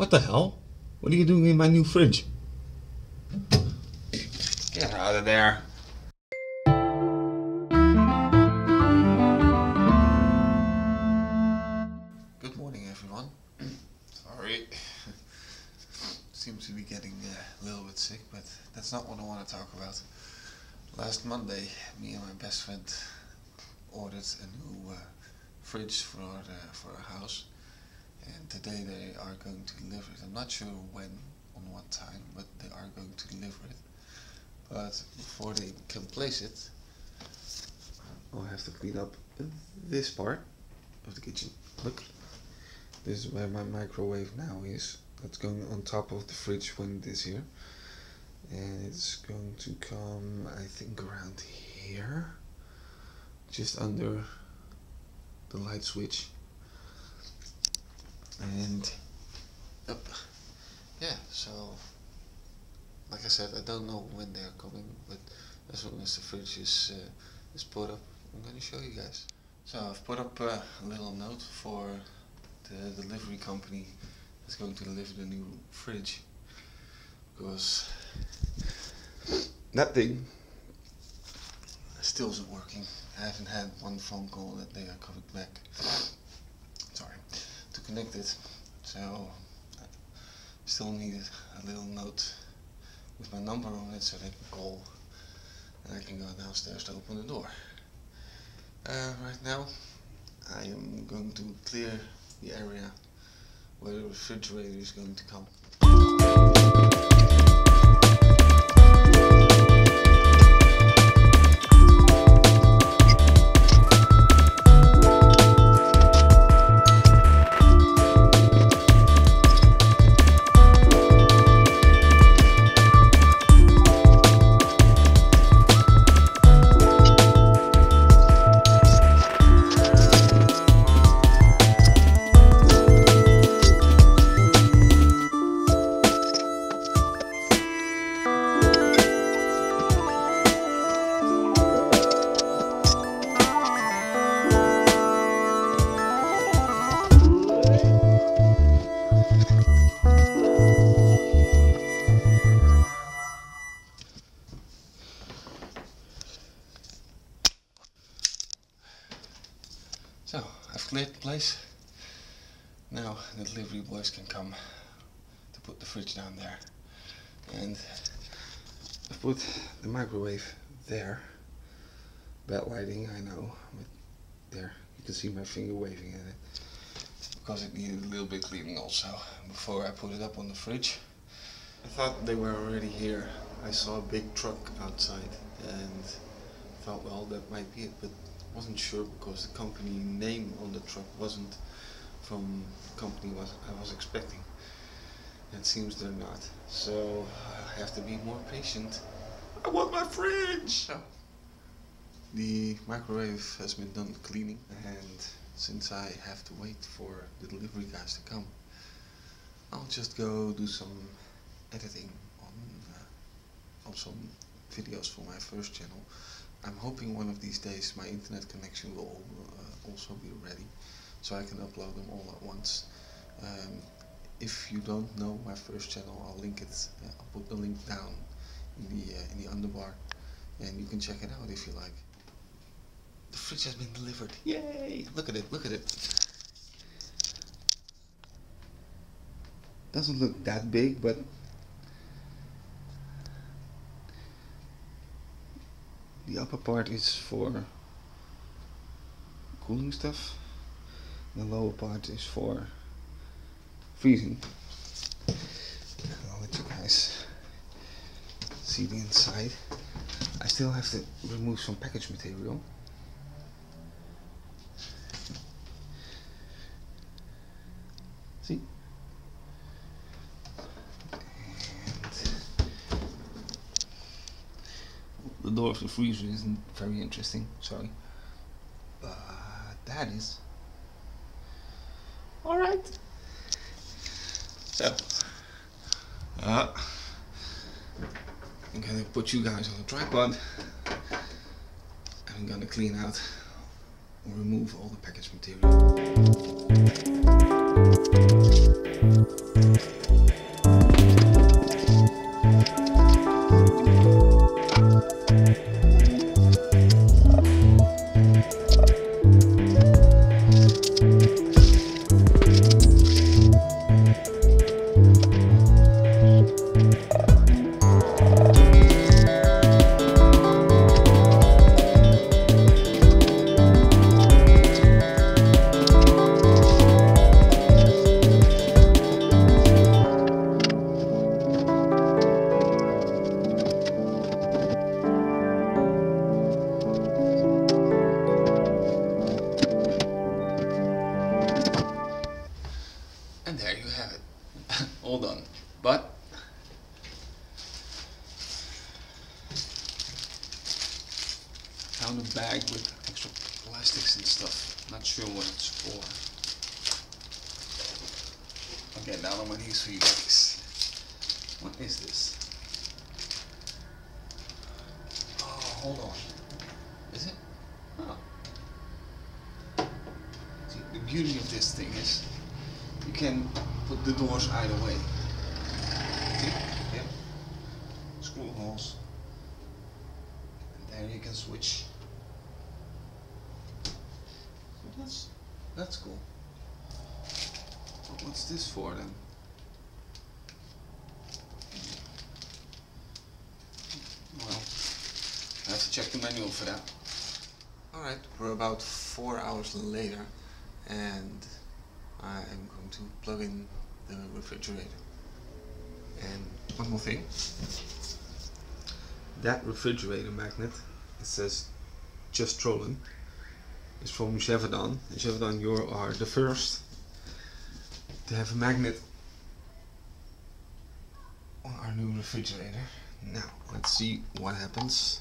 What the hell? What are you doing in my new fridge? Get out of there. Good morning, everyone. Sorry. Seem to be getting a little bit sick, but that's not what I want to talk about. Last Monday, me and my best friend ordered a new fridge for our house, and today they are going to deliver it. I'm not sure when, on what time, but they are going to deliver it. But before they can place it, I'll have to clean up this part of the kitchen. Look, this is where my microwave now is. That's going on top of the fridge when it is here, and it's going to come, I think, around here, just under the light switch. And up, yeah. So, like I said, I don't know when they are coming, but as soon as the fridge is put up, I'm going to show you guys. So I've put up a little note for the delivery company that's going to deliver the new fridge, because that thing still isn't working. I haven't had one phone call that they are coming back. Sorry, to connect it. So I still needed a little note with my number on it so they can call and I can go downstairs to open the door. Right now I am going to clear the area where the refrigerator is going to come. So, I've cleared the place. Now the delivery boys can come to put the fridge down there. And I've put the microwave there. Bad lighting, I know, but there, you can see my finger waving at it. Because it needed a little bit cleaning also, before I put it up on the fridge. I thought they were already here. I saw a big truck outside and thought, well, that might be it, but wasn't sure because the company name on the truck wasn't from the company I was expecting. It seems they're not. So I have to be more patient. I want my fridge! So, the microwave has been done cleaning, and since I have to wait for the delivery guys to come, I'll just go do some editing on some videos for my first channel. I'm hoping one of these days my internet connection will also be ready, so I can upload them all at once. If you don't know my first channel, I'll link it. I'll put the link down in the underbar, and you can check it out if you like. The fridge has been delivered. Yay! Look at it. Look at it. Doesn't look that big, but the upper part is for cooling stuff. The lower part is for freezing. I'll let you guys see the inside. I still have to remove some package material. See? The door of the freezer isn't very interesting, sorry. But that is. Alright. So, I'm gonna put you guys on a tripod. I'm gonna clean out and remove all the package material. all done. But found a bag with extra plastics and stuff. Not sure what it's for. I'll get down on my knees for you guys. What is this? Oh, hold on. Is it? Oh. See, the beauty of this thing is you can put the doors either way. See? Yep. Screw holes. And there you can switch. So that's cool. But what's this for then? Well, I have to check the manual for that. Alright, we're about 4 hours later and I am going to plug in the refrigerator. And one more thing. That refrigerator magnet, it says just trolling, is from Chevron. Chevron, you are the first to have a magnet on our new refrigerator. Now, let's see what happens.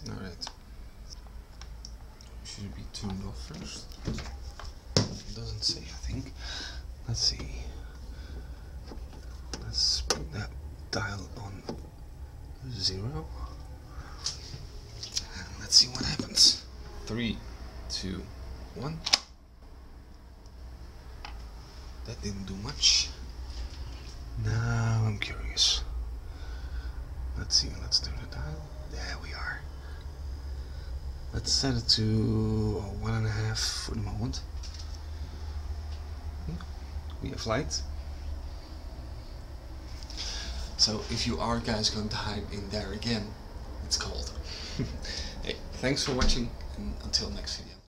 Alright. Should be tuned off first. It doesn't say, I think. Let's see. Let's put that dial on 0. And let's see what happens. 3, 2, 1. That didn't do much. Now I'm curious. Let's see, let's turn the dial. There we are. Let's set it to 1.5 for the moment. We have light. So if you are guys going to hide in there again, it's cold. Hey, thanks for watching and until next video.